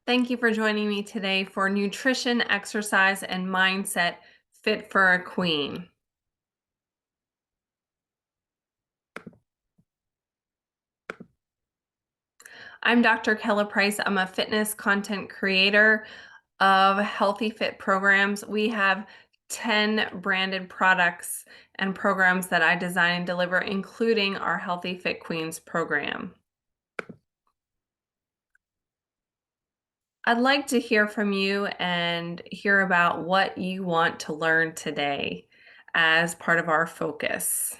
Thank you for joining me today for Nutrition, Exercise, and Mindset Fit for a Queen. I'm Dr. Kella Price. I'm a fitness content creator of Healthy Fit programs. We have 10 branded products and programs that I design and deliver, including our Healthy Fit Queens program. I'd like to hear from you and hear about what you want to learn today as part of our focus.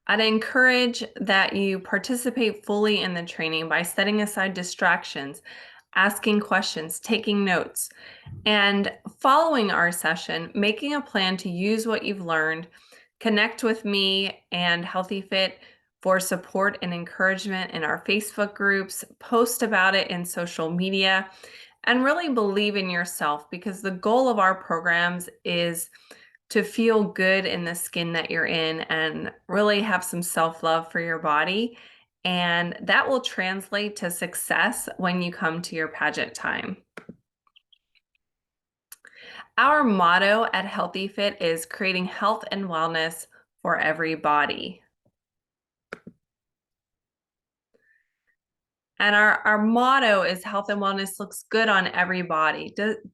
I'd encourage that you participate fully in the training by setting aside distractions, asking questions, taking notes, and following our session, making a plan to use what you've learned, connect with me and Healthy Fit for support and encouragement in our Facebook groups, post about it in social media, and really believe in yourself, because the goal of our programs is to feel good in the skin that you're in and really have some self-love for your body. And that will translate to success when you come to your pageant time. Our motto at Healthy Fit is creating health and wellness for every body. And our motto is health and wellness looks good on every body.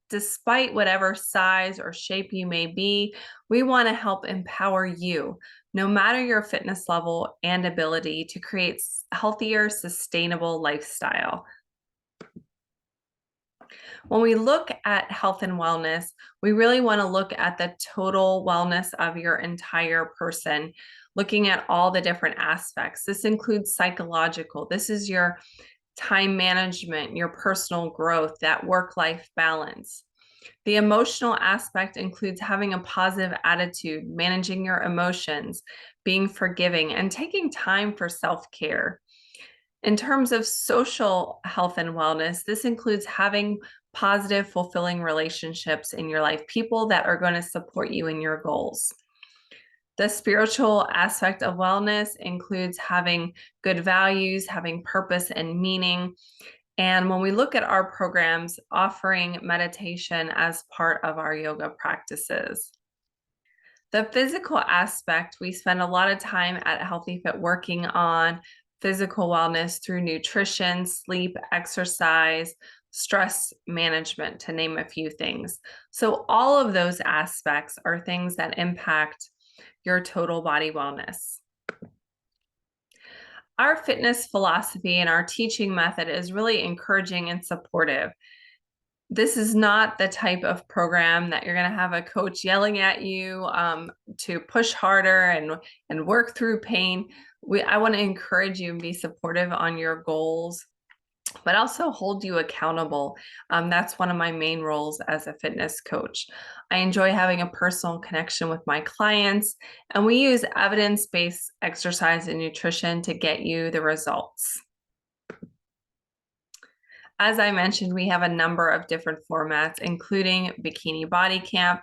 Despite whatever size or shape you may be, we want to help empower you, no matter your fitness level and ability, to create healthier, sustainable lifestyle. When we look at health and wellness, we really want to look at the total wellness of your entire person, looking at all the different aspects. This includes psychological. This is your time management, your personal growth, that work-life balance. The emotional aspect includes having a positive attitude, managing your emotions, being forgiving, and taking time for self-care. In terms of social health and wellness, this includes having positive, fulfilling relationships in your life, people that are going to support you in your goals. The spiritual aspect of wellness includes having good values, having purpose and meaning. And when we look at our programs, offering meditation as part of our yoga practices. The physical aspect, we spend a lot of time at Healthy Fit working on physical wellness through nutrition, sleep, exercise, stress management, to name a few things. So all of those aspects are things that impact your total body wellness. Our fitness philosophy and our teaching method is really encouraging and supportive. This is not the type of program that you're going to have a coach yelling at you to push harder and work through pain. I want to encourage you and be supportive on your goals, but also hold you accountable. That's one of my main roles as a fitness coach. I enjoy having a personal connection with my clients, and we use evidence-based exercise and nutrition to get you the results. As I mentioned, we have a number of different formats, including Bikini Body Camp,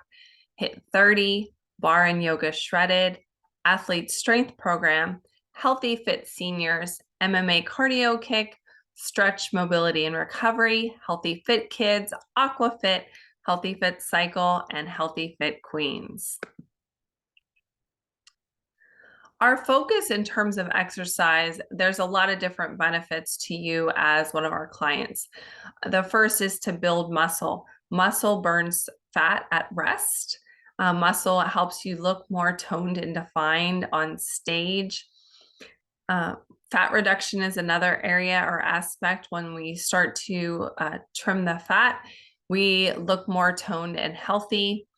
Hit 30, Bar and Yoga Shredded, Athlete Strength Program, Healthy Fit Seniors, MMA Cardio Kick, Stretch Mobility and Recovery, Healthy Fit Kids, Aquafit, Healthy Fit Cycle, and Healthy Fit Queens. Our focus in terms of exercise, there's a lot of different benefits to you as one of our clients. The first is to build muscle. Muscle burns fat at rest. Muscle helps you look more toned and defined on stage. Fat reduction is another area or aspect. When we start to trim the fat, we look more toned and healthy.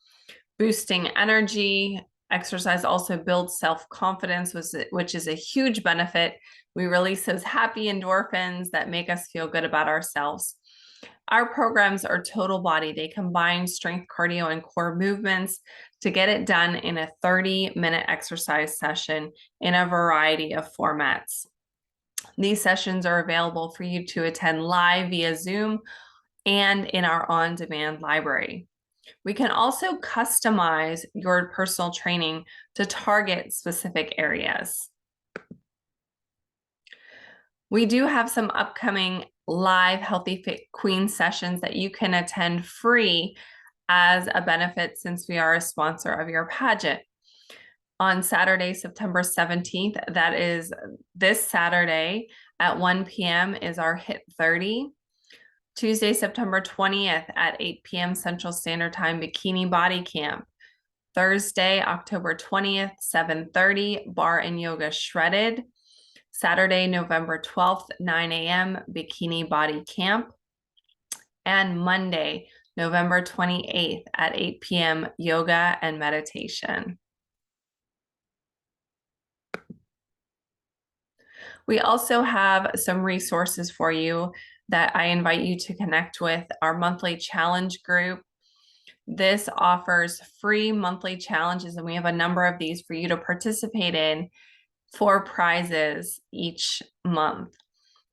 Boosting energy. Exercise also builds self-confidence, which is a huge benefit. We release those happy endorphins that make us feel good about ourselves. Our programs are total body. They combine strength, cardio, and core movements to get it done in a 30-minute exercise session in a variety of formats. These sessions are available for you to attend live via Zoom and in our on-demand library. We can also customize your personal training to target specific areas. We do have some upcoming live Healthy Fit Queen sessions that you can attend free as a benefit since we are a sponsor of your pageant. On Saturday, September 17th, that is this Saturday at 1 p.m. is our Hit 30. Tuesday, September 20th at 8 p.m. Central Standard Time, Bikini Body Camp. Thursday, October 20th, 7:30, Bar and Yoga Shredded. Saturday, November 12th, 9 a.m., Bikini Body Camp. And Monday, November 28th at 8 p.m., Yoga and Meditation. We also have some resources for you that I invite you to connect with. Our monthly challenge group. This offers free monthly challenges, and we have a number of these for you to participate in for prizes each month.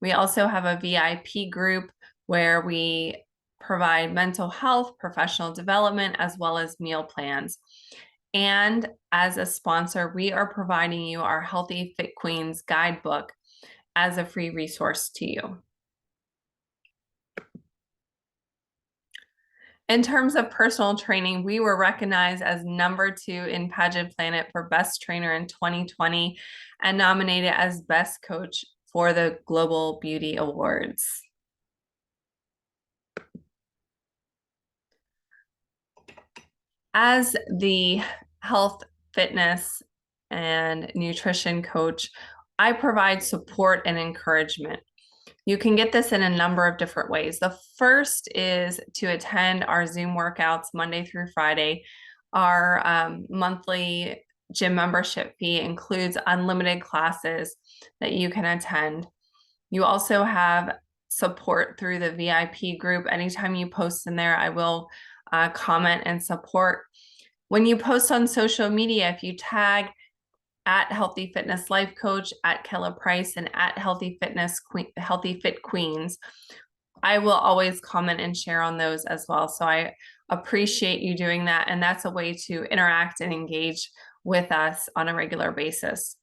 We also have a VIP group where we provide mental health, professional development, as well as meal plans. And as a sponsor, we are providing you our Healthy Fit Queens guidebook as a free resource to you. In terms of personal training, we were recognized as #2 in Pageant Planet for Best Trainer in 2020 and nominated as Best Coach for the Global Beauty Awards. As the health, fitness, and nutrition coach, I provide support and encouragement. You can get this in a number of different ways. The first is to attend our Zoom workouts Monday through Friday. Our monthly gym membership fee includes unlimited classes that you can attend. You also have support through the VIP group. Anytime you post in there, I will comment and support. When you post on social media, if you tag at Healthy Fitness Life Coach, at Kella Price, and at Healthy Fit Queens, I will always comment and share on those as well. So I appreciate you doing that. And that's a way to interact and engage with us on a regular basis.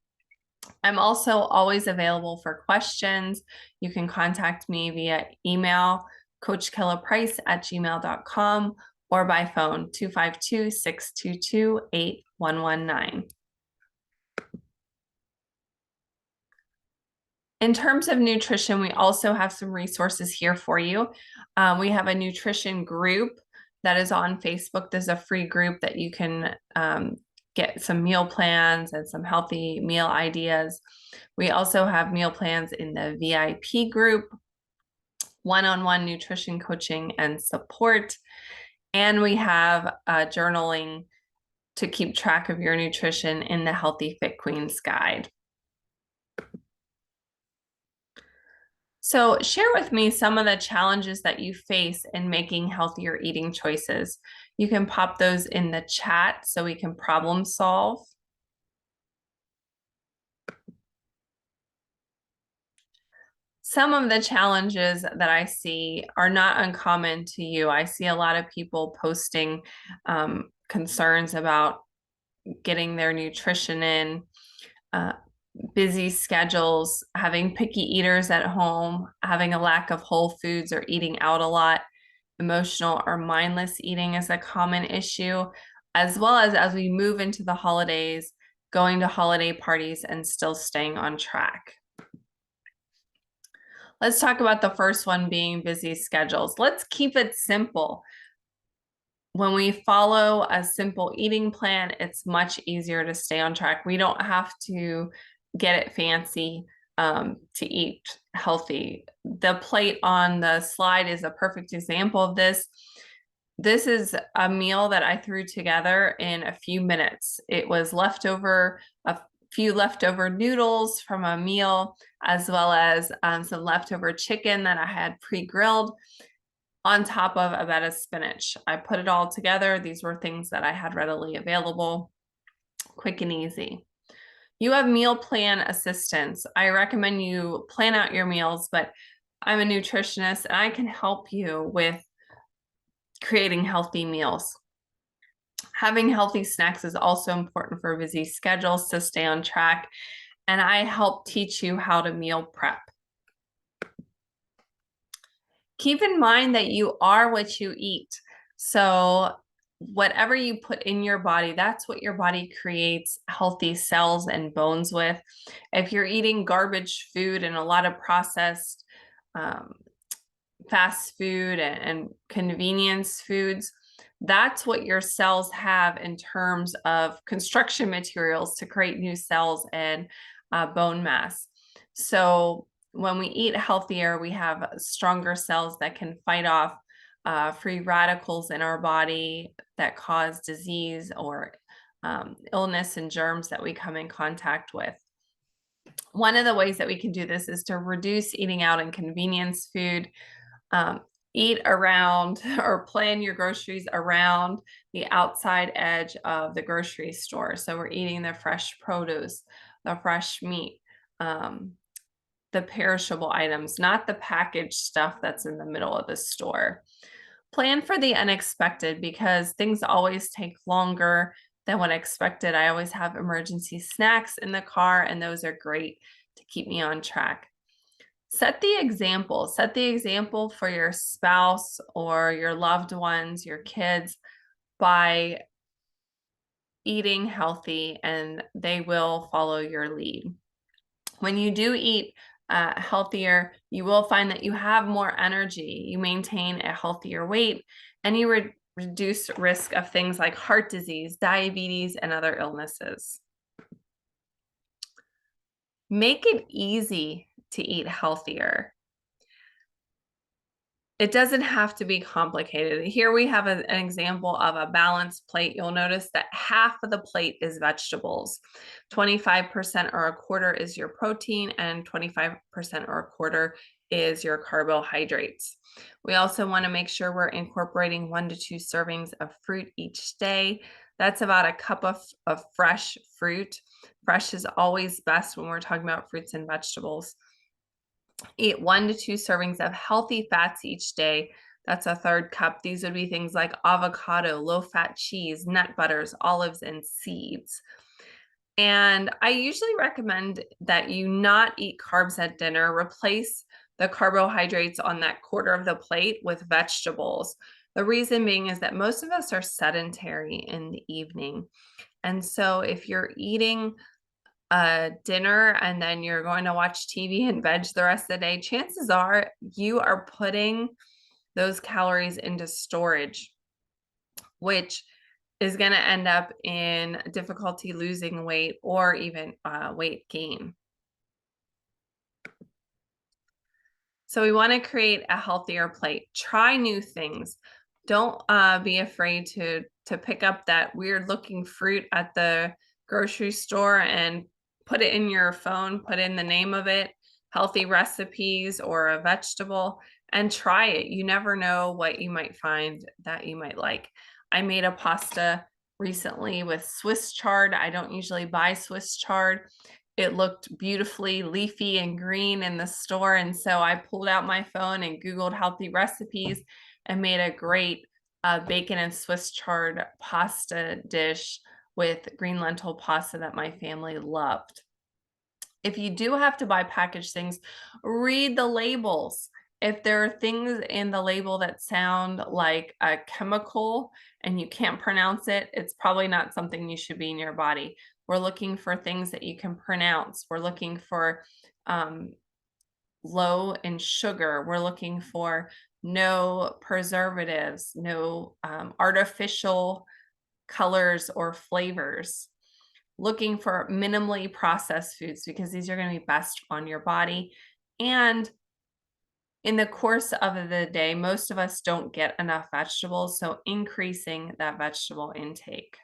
I'm also always available for questions. You can contact me via email, coachkellaprice@gmail.com, or by phone, 252-622-8119. In terms of nutrition, we also have some resources here for you. We have a nutrition group that is on Facebook. There's a free group that you can get some meal plans and some healthy meal ideas. We also have meal plans in the VIP group, one-on-one nutrition coaching and support. And we have journaling to keep track of your nutrition in the Healthy Fit Queens Guide. So share with me some of the challenges that you face in making healthier eating choices. You can pop those in the chat so we can problem solve. Some of the challenges that I see are not uncommon to you. I see a lot of people posting concerns about getting their nutrition in, busy schedules, having picky eaters at home, having a lack of whole foods or eating out a lot. Emotional or mindless eating is a common issue, as well as we move into the holidays, going to holiday parties and still staying on track. Let's talk about the first one being busy schedules. Let's keep it simple. When we follow a simple eating plan, it's much easier to stay on track. We don't have to get it fancy to eat healthy. The plate on the slide is a perfect example of this. This is a meal that I threw together in a few minutes. It was a few leftover noodles from a meal, as well as some leftover chicken that I had pre-grilled on top of a bed of spinach. I put it all together. These were things that I had readily available, quick and easy. You have meal plan assistance. I recommend you plan out your meals, but I'm a nutritionist and I can help you with creating healthy meals. Having healthy snacks is also important for busy schedules to stay on track, and I help teach you how to meal prep. Keep in mind that you are what you eat. So whatever you put in your body, that's what your body creates healthy cells and bones with. If you're eating garbage food and a lot of processed um, fast food and convenience foods, that's what your cells have in terms of construction materials to create new cells and bone mass. So when we eat healthier, we have stronger cells that can fight off free radicals in our body that cause disease or illness and germs that we come in contact with. One of the ways that we can do this is to reduce eating out and convenience food. Um, Eat around or plan your groceries around the outside edge of the grocery store. So we're eating the fresh produce, the fresh meat, um, the perishable items, not the packaged stuff that's in the middle of the store. Plan for the unexpected because things always take longer than what expected. I always have emergency snacks in the car, and those are great to keep me on track. Set the example. Set the example for your spouse or your loved ones, your kids, by eating healthy, and they will follow your lead. When you do eat healthier, you will find that you have more energy, you maintain a healthier weight, and you reduce risk of things like heart disease, diabetes, and other illnesses. Make it easy to eat healthier. It doesn't have to be complicated. Here we have an example of a balanced plate. You'll notice that half of the plate is vegetables. 25% or a quarter is your protein, and 25% or a quarter is your carbohydrates. We also want to make sure we're incorporating 1 to 2 servings of fruit each day. That's about a cup of fresh fruit. Fresh is always best when we're talking about fruits and vegetables. Eat 1 to 2 servings of healthy fats each day. That's a third cup. These would be things like avocado, low-fat cheese, nut butters, olives, and seeds. And I usually recommend that you not eat carbs at dinner. Replace the carbohydrates on that quarter of the plate with vegetables. The reason being is that most of us are sedentary in the evening. And so if you're eating dinner and then you're going to watch TV and veg the rest of the day, chances are you are putting those calories into storage, which is going to end up in difficulty losing weight or even weight gain. So we want to create a healthier plate. Try new things. Don't be afraid to pick up that weird looking fruit at the grocery store and put it in your phone, put in the name of it, healthy recipes or a vegetable, and try it. You never know what you might find that you might like. I made a pasta recently with Swiss chard. I don't usually buy Swiss chard. It looked beautifully leafy and green in the store. And so I pulled out my phone and Googled healthy recipes and made a great bacon and Swiss chard pasta dish with green lentil pasta that my family loved. If you do have to buy packaged things, read the labels. If there are things in the label that sound like a chemical and you can't pronounce it, it's probably not something you should be in your body. We're looking for things that you can pronounce. We're looking for low in sugar. We're looking for no preservatives, no artificial colors or flavors. Looking for minimally processed foods because these are going to be best on your body. And in the course of the day, most of us don't get enough vegetables, so increasing that vegetable intake.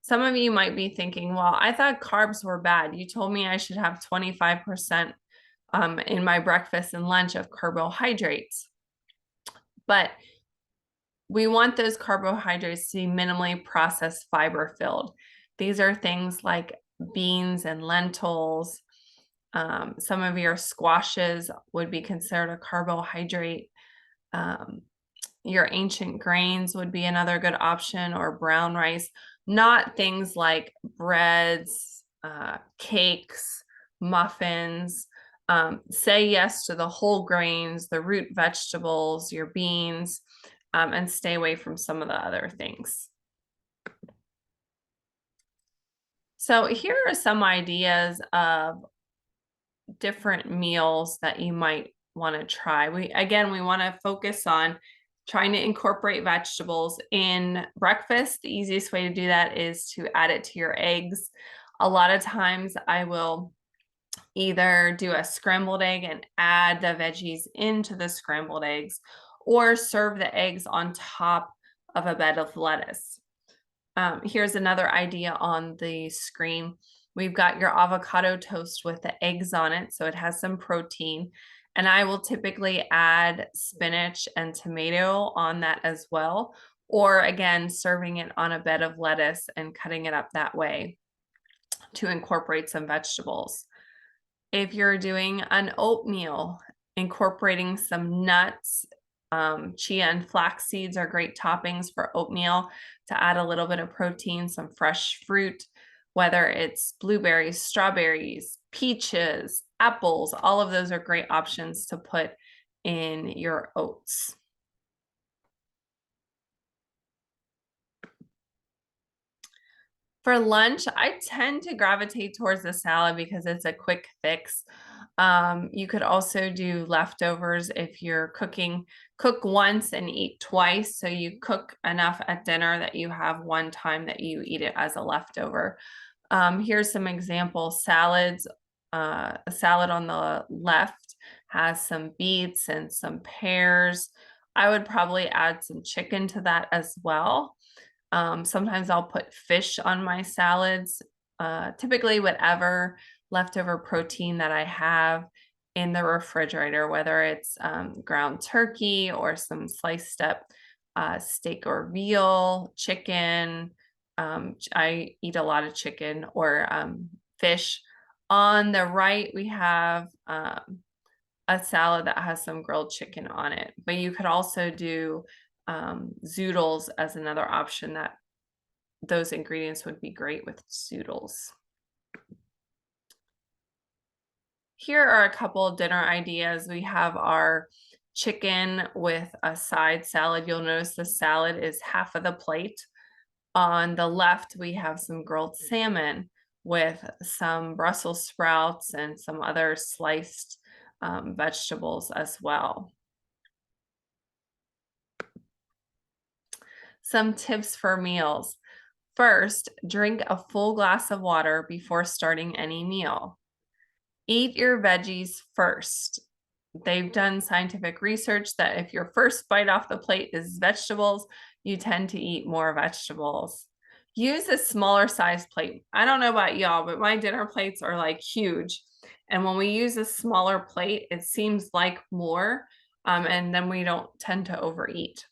Some of you might be thinking, well, I thought carbs were bad. You told me I should have 25% in my breakfast and lunch of carbohydrates. But we want those carbohydrates to be minimally processed fiber filled. These are things like beans and lentils. Some of your squashes would be considered a carbohydrate. Your ancient grains would be another good option, or brown rice, not things like breads, cakes, muffins, Say yes to the whole grains, the root vegetables, your beans, and stay away from some of the other things. So here are some ideas of different meals that you might want to try. We want to focus on trying to incorporate vegetables in breakfast. The easiest way to do that is to add it to your eggs. A lot of times I will either do a scrambled egg and add the veggies into the scrambled eggs, or serve the eggs on top of a bed of lettuce. Here's another idea on the screen. We've got your avocado toast with the eggs on it, so it has some protein. And I will typically add spinach and tomato on that as well. Or again, serving it on a bed of lettuce and cutting it up that way to incorporate some vegetables. If you're doing an oatmeal, incorporating some nuts, chia and flax seeds are great toppings for oatmeal to add a little bit of protein, some fresh fruit, whether it's blueberries, strawberries, peaches, apples, all of those are great options to put in your oats. For lunch, I tend to gravitate towards the salad because it's a quick fix. You could also do leftovers if you're cooking. Cook once and eat twice. So you cook enough at dinner that you have one time that you eat it as a leftover. Here's some example salads. A salad on the left has some beets and some pears. I would probably add some chicken to that as well. Sometimes I'll put fish on my salads, typically whatever leftover protein that I have in the refrigerator, whether it's ground turkey or some sliced up steak or veal, chicken. I eat a lot of chicken or fish. On the right, we have a salad that has some grilled chicken on it, but you could also do zoodles as another option. That those ingredients would be great with zoodles. Here are a couple of dinner ideas. We have our chicken with a side salad. You'll notice the salad is half of the plate. On the left, we have some grilled salmon with some Brussels sprouts and some other sliced vegetables as well. Some tips for meals. First, drink a full glass of water before starting any meal. Eat your veggies first. They've done scientific research that if your first bite off the plate is vegetables, you tend to eat more vegetables. Use a smaller size plate. I don't know about y'all, but my dinner plates are like huge. And when we use a smaller plate, it seems like more, and then we don't tend to overeat.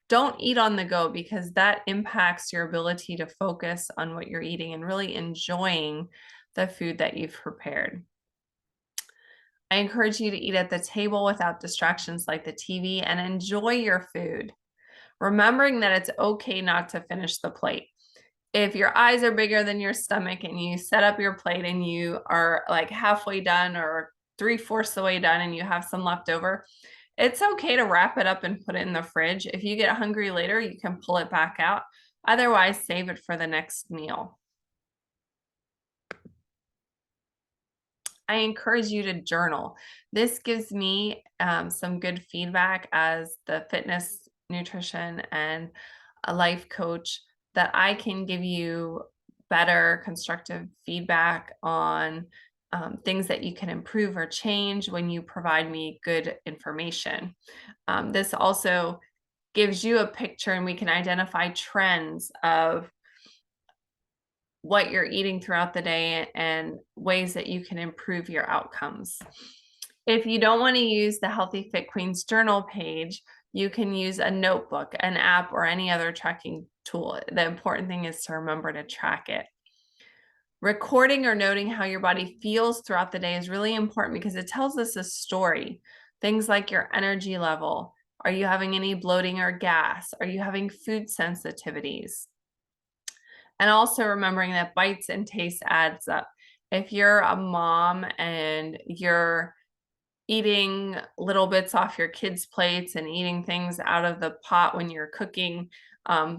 Don't eat on the go because that impacts your ability to focus on what you're eating and really enjoying the food that you've prepared. I encourage you to eat at the table without distractions like the TV and enjoy your food, remembering that it's okay not to finish the plate. If your eyes are bigger than your stomach and you set up your plate and you are like halfway done or 3/4 the way done and you have some left over, it's okay to wrap it up and put it in the fridge. If you get hungry later, you can pull it back out. Otherwise, save it for the next meal. I encourage you to journal. This gives me some good feedback as the fitness, nutrition, and a life coach that I can give you better constructive feedback on things that you can improve or change when you provide me good information. This also gives you a picture and we can identify trends of what you're eating throughout the day and ways that you can improve your outcomes. If you don't want to use the Healthy Fit Queens journal page, you can use a notebook, an app, or any other tracking tool. The important thing is to remember to track it. Recording or noting how your body feels throughout the day is really important because it tells us a story. Things like your energy level. Are you having any bloating or gas? Are you having food sensitivities? And also remembering that bites and taste adds up. If you're a mom and you're eating little bits off your kids' plates and eating things out of the pot when you're cooking,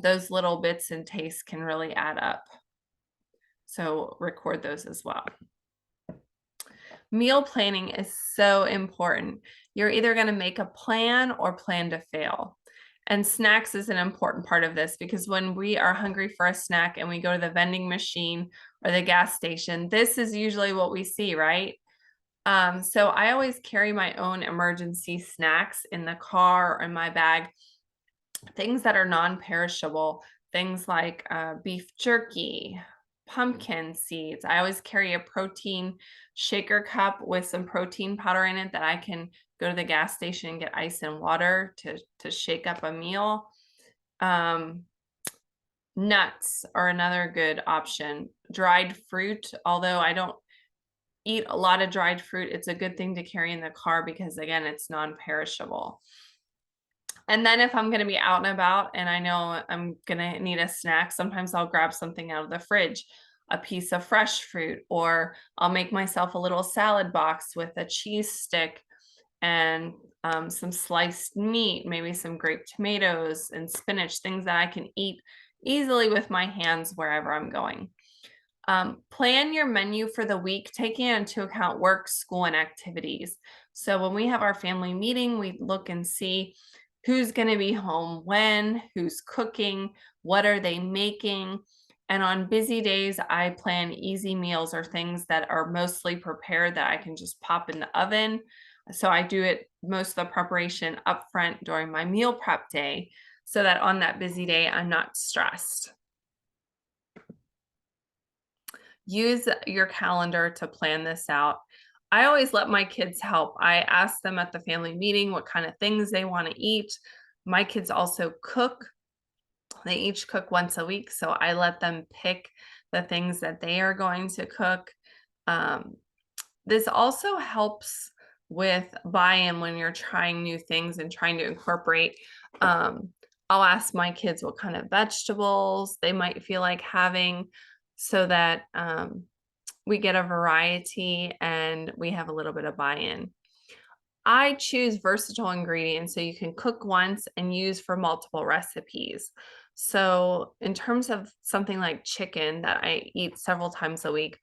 those little bits and tastes can really add up. So record those as well. Meal planning is so important. You're either going to make a plan or plan to fail. And snacks is an important part of this because when we are hungry for a snack and we go to the vending machine or the gas station, this is usually what we see, right? So I always carry my own emergency snacks in the car or in my bag, things that are non-perishable, things like beef jerky, pumpkin seeds. I always carry a protein shaker cup with some protein powder in it that I can go to the gas station and get ice and water to shake up a meal. Nuts are another good option. Dried fruit, although I don't eat a lot of dried fruit, it's a good thing to carry in the car because, again, it's non-perishable. And then if I'm going to be out and about and I know I'm going to need a snack, sometimes I'll grab something out of the fridge, a piece of fresh fruit, or I'll make myself a little salad box with a cheese stick and some sliced meat, maybe some grape tomatoes and spinach, things that I can eat easily with my hands wherever I'm going. Plan your menu for the week, taking into account work, school, and activities. So when we have our family meeting, we look and see who's going to be home when, who's cooking, what are they making. And on busy days, I plan easy meals or things that are mostly prepared that I can just pop in the oven. So I do it most of the preparation up front during my meal prep day so that on that busy day, I'm not stressed. Use your calendar to plan this out. I always let my kids help. I ask them at the family meeting what kind of things they want to eat. My kids also cook. They each cook once a week, so I let them pick the things that they are going to cook. This also helps with buy-in when you're trying new things and trying to incorporate. I'll ask my kids what kind of vegetables they might feel like having so that we get a variety and we have a little bit of buy-in. I choose versatile ingredients so you can cook once and use for multiple recipes. So in terms of something like chicken that I eat several times a week,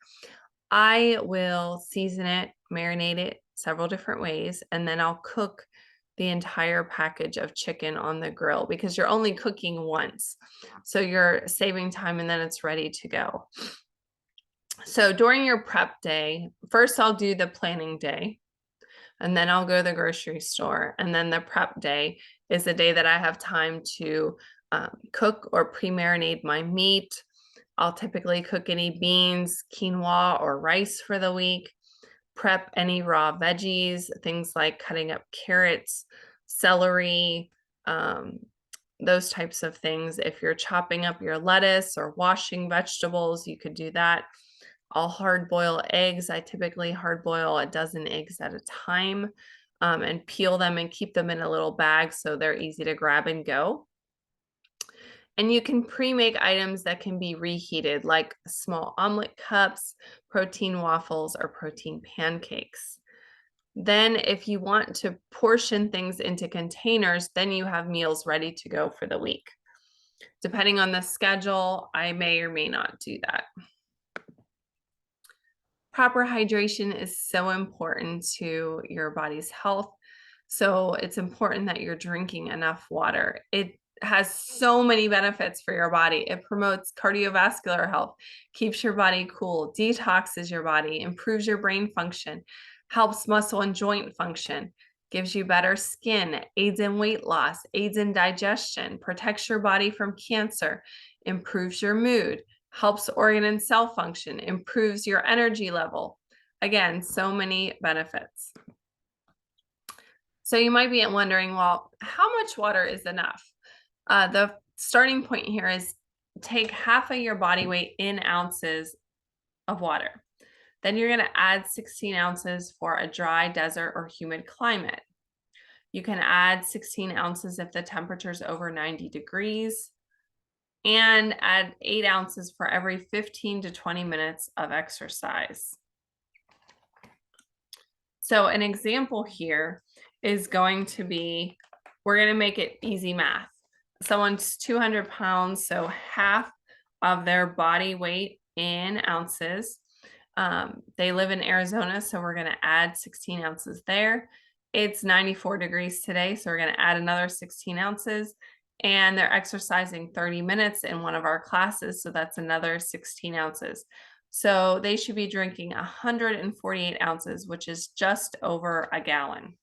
I will season it, marinate it several different ways, and then I'll cook the entire package of chicken on the grill because you're only cooking once. So you're saving time and then it's ready to go. So during your prep day, first I'll do the planning day, and then I'll go to the grocery store. And then the prep day is the day that I have time to cook or pre-marinate my meat. I'll typically cook any beans, quinoa, or rice for the week, prep any raw veggies, things like cutting up carrots, celery, those types of things. If you're chopping up your lettuce or washing vegetables, you could do that. I'll hard boil eggs. I typically hard boil a dozen eggs at a time and peel them and keep them in a little bag so they're easy to grab and go. And you can pre-make items that can be reheated, like small omelet cups, protein waffles, or protein pancakes. Then if you want to portion things into containers, then you have meals ready to go for the week. Depending on the schedule, I may or may not do that. Proper hydration is so important to your body's health. So it's important that you're drinking enough water. It has so many benefits for your body. It promotes cardiovascular health, keeps your body cool, detoxes your body, improves your brain function, helps muscle and joint function, gives you better skin, aids in weight loss, aids in digestion, protects your body from cancer, improves your mood, helps organ and cell function, improves your energy level. Again, so many benefits. So you might be wondering, well, how much water is enough? The starting point here is take half of your body weight in ounces of water. Then you're going to add 16 ounces for a dry desert or humid climate. You can add 16 ounces if the temperature is over 90 degrees. And add 8 ounces for every 15 to 20 minutes of exercise. So an example here is going to be, we're going to make it easy math. Someone's 200 pounds, so half of their body weight in ounces. They live in Arizona, so we're going to add 16 ounces there. It's 94 degrees today, so we're going to add another 16 ounces. And they're exercising 30 minutes in one of our classes, so that's another 16 ounces. So they should be drinking 148 ounces, which is just over a gallon.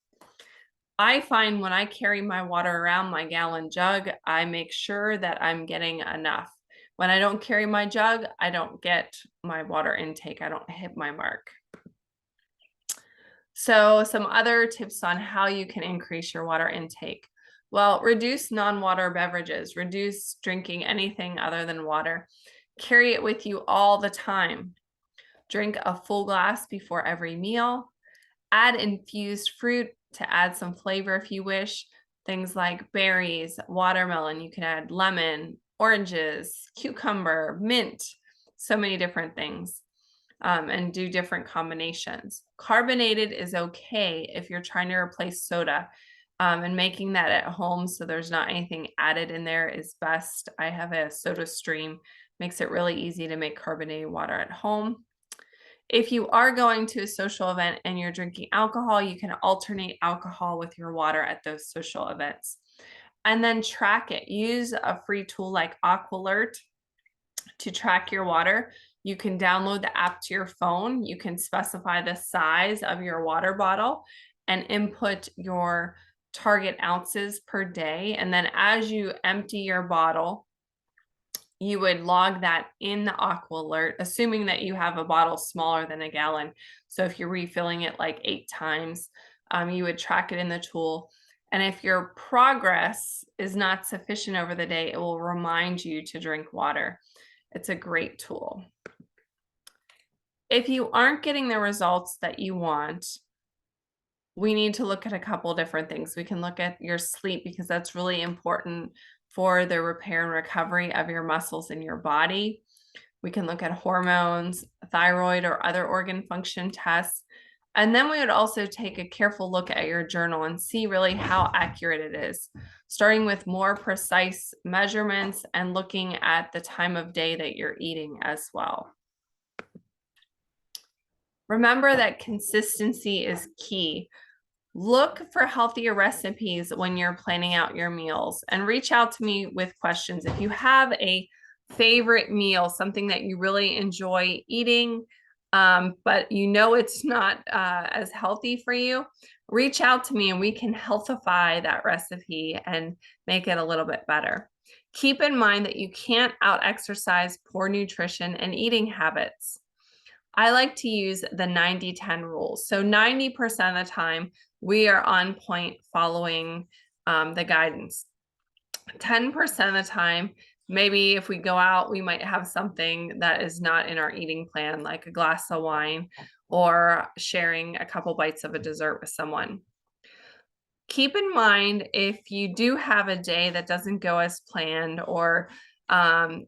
I find when I carry my water around, my gallon jug, I make sure that I'm getting enough. When I don't carry my jug, I don't get my water intake. I don't hit my mark. So some other tips on how you can increase your water intake. Well, reduce non-water beverages, reduce drinking anything other than water. Carry it with you all the time. Drink a full glass before every meal. Add infused fruit to add some flavor if you wish. Things like berries, watermelon, you can add lemon, oranges, cucumber, mint, so many different things. And do different combinations. Carbonated is okay if you're trying to replace soda, and making that at home so there's not anything added in there is best. I have a soda stream, makes it really easy to make carbonated water at home. If you are going to a social event and you're drinking alcohol, you can alternate alcohol with your water at those social events. And then track it. Use a free tool like Aqualert to track your water. You can download the app to your phone. You can specify the size of your water bottle and input your target ounces per day. And then as you empty your bottle, you would log that in the Aqualert, assuming that you have a bottle smaller than a gallon. So if you're refilling it like 8 times, you would track it in the tool. And if your progress is not sufficient over the day, it will remind you to drink water. It's a great tool. If you aren't getting the results that you want, we need to look at a couple different things. We can look at your sleep because that's really important for the repair and recovery of your muscles in your body. We can look at hormones, thyroid, or other organ function tests. And then we would also take a careful look at your journal and see really how accurate it is, starting with more precise measurements and looking at the time of day that you're eating as well. Remember that consistency is key. Look for healthier recipes when you're planning out your meals and reach out to me with questions. If you have a favorite meal, something that you really enjoy eating, but you know it's not as healthy for you, reach out to me and we can healthify that recipe and make it a little bit better. Keep in mind that you can't out-exercise poor nutrition and eating habits. I like to use the 90-10 rule. So 90% of the time, we are on point following the guidance. 10% of the time, maybe if we go out, we might have something that is not in our eating plan, like a glass of wine or sharing a couple bites of a dessert with someone. Keep in mind if you do have a day that doesn't go as planned, or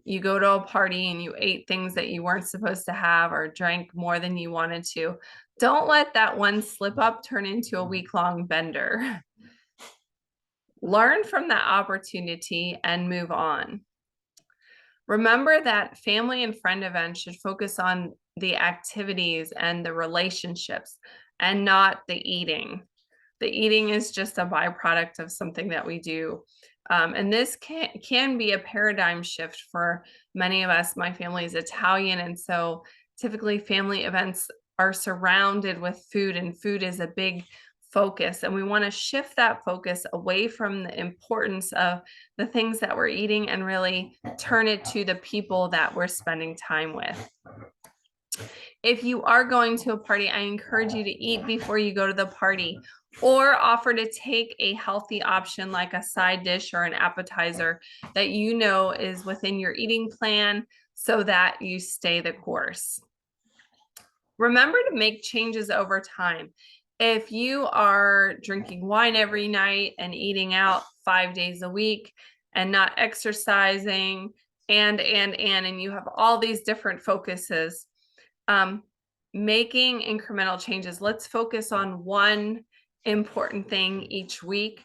you go to a party and you ate things that you weren't supposed to have or drank more than you wanted to, don't let that one slip up turn into a week-long bender. Learn from that opportunity and move on. Remember that family and friend events should focus on the activities and the relationships and not the eating. The eating is just a byproduct of something that we do. And this can be a paradigm shift for many of us. My family is Italian, and so typically family events are surrounded with food, and food is a big focus. And we want to shift that focus away from the importance of the things that we're eating and really turn it to the people that we're spending time with. If you are going to a party, I encourage you to eat before you go to the party, or offer to take a healthy option like a side dish or an appetizer that you know is within your eating plan so that you stay the course. Remember to make changes over time. If you are drinking wine every night and eating out 5 days a week and not exercising and you have all these different focuses, making incremental changes. Let's focus on one important thing each week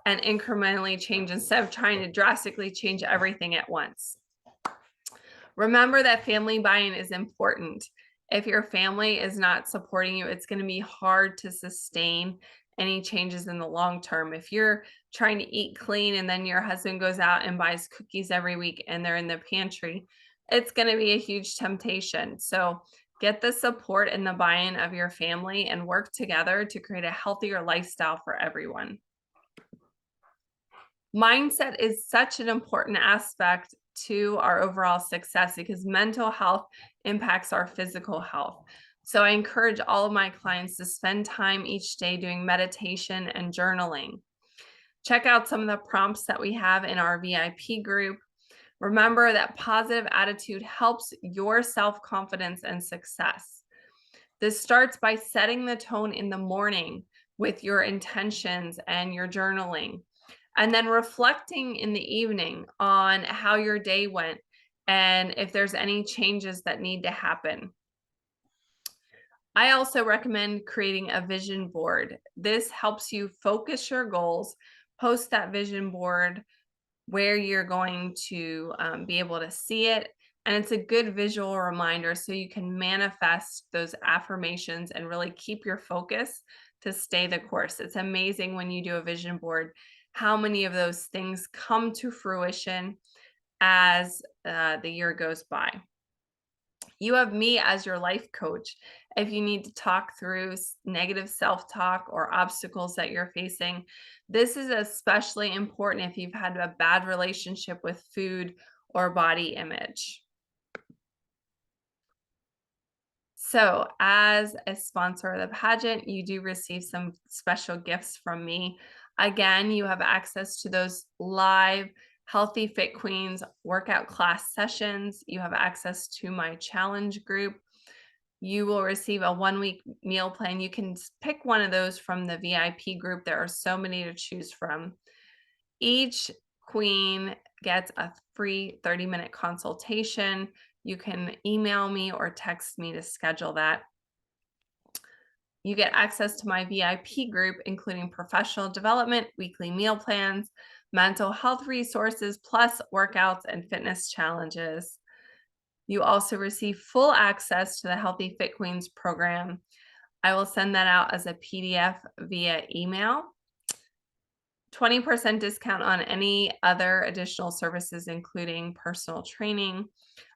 and incrementally change instead of trying to drastically change everything at once. Remember that family buy-in is important. If your family is not supporting you, it's going to be hard to sustain any changes in the long term. If you're trying to eat clean and then your husband goes out and buys cookies every week and they're in the pantry, it's going to be a huge temptation. So get the support and the buy-in of your family and work together to create a healthier lifestyle for everyone. Mindset is such an important aspect to our overall success because mental health impacts our physical health. So I encourage all of my clients to spend time each day doing meditation and journaling. Check out some of the prompts that we have in our VIP group. Remember that positive attitude helps your self-confidence and success. This starts by setting the tone in the morning with your intentions and your journaling, and then reflecting in the evening on how your day went and if there's any changes that need to happen. I also recommend creating a vision board. This helps you focus your goals, post that vision board where you're going to be able to see it. And it's a good visual reminder so you can manifest those affirmations and really keep your focus to stay the course. It's amazing when you do a vision board, how many of those things come to fruition as the year goes by. You have me as your life coach. If you need to talk through negative self-talk or obstacles that you're facing, this is especially important if you've had a bad relationship with food or body image. So as a sponsor of the pageant, you do receive some special gifts from me. Again, you have access to those live Healthy Fit Queens workout class sessions. You have access to my challenge group. You will receive a 1-week meal plan. You can pick one of those from the VIP group. There are so many to choose from. Each queen gets a free 30-minute consultation. You can email me or text me to schedule that. You get access to my VIP group, including professional development, weekly meal plans, mental health resources, plus workouts and fitness challenges. You also receive full access to the Healthy Fit Queens program. I will send that out as a PDF via email. 20% discount on any other additional services, including personal training,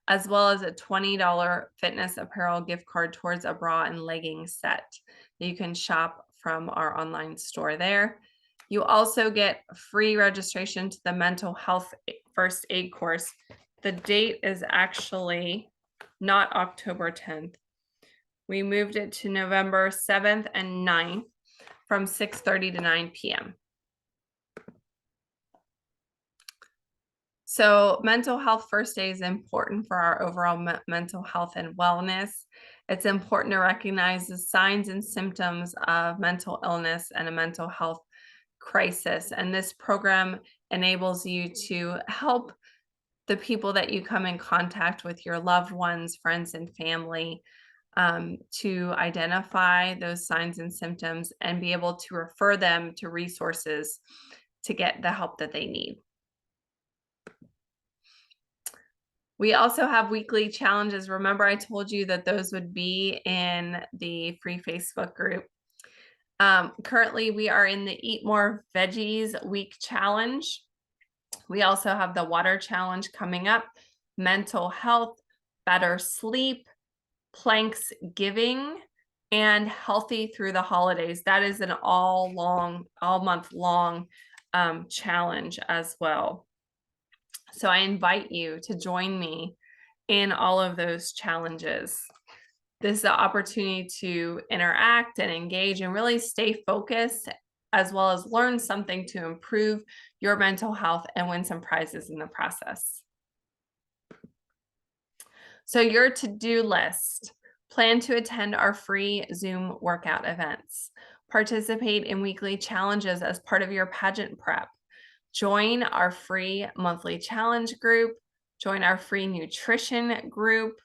as well as a $20 fitness apparel gift card towards a bra and legging set that you can shop from our online store there. You also get free registration to the mental health first aid course. The date is actually not October 10th. We moved it to November 7th and 9th from 6:30 to 9 p.m. So mental health first aid is important for our overall mental health and wellness. It's important to recognize the signs and symptoms of mental illness and a mental health crisis. And this program enables you to help the people that you come in contact with, your loved ones, friends, and family, to identify those signs and symptoms and be able to refer them to resources to get the help that they need. We also have weekly challenges. Remember, I told you that those would be in the free Facebook group. Currently, we are in the Eat More Veggies Week Challenge. We also have the Water Challenge coming up, mental health, better sleep, Planks Giving, and Healthy Through the Holidays. That is an all month long challenge as well. So I invite you to join me in all of those challenges. This is an opportunity to interact and engage and really stay focused, as well as learn something to improve your mental health and win some prizes in the process. So your to-do list: plan to attend our free Zoom workout events, participate in weekly challenges as part of your pageant prep, join our free monthly challenge group, join our free nutrition group,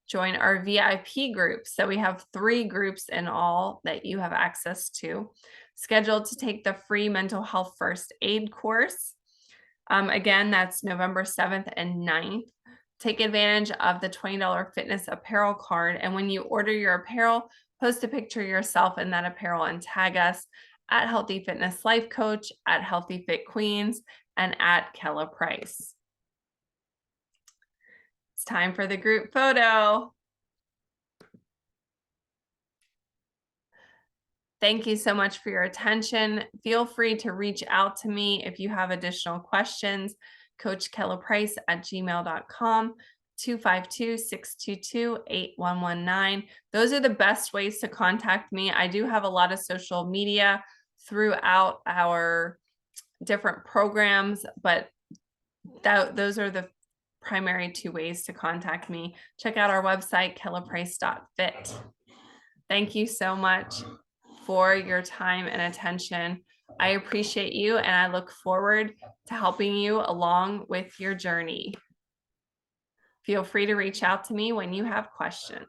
Join our VIP groups. So we have 3 groups in all that you have access to. Scheduled to take the free mental health first aid course. Again, that's November 7th and 9th. Take advantage of the $20 fitness apparel card. And when you order your apparel, post a picture of yourself in that apparel and tag us at Healthy Fitness Life Coach, at Healthy Fit Queens, and at Kella Price. It's time for the group photo. Thank you so much for your attention. Feel free to reach out to me if you have additional questions. Coach kellaprice@gmail.com, 252-622-8119. Those are the best ways to contact me. I do have a lot of social media throughout our different programs, but those are the primary 2 ways to contact me. Check out our website, kellaprice.fit. Thank you so much for your time and attention. I appreciate you, and I look forward to helping you along with your journey. Feel free to reach out to me when you have questions.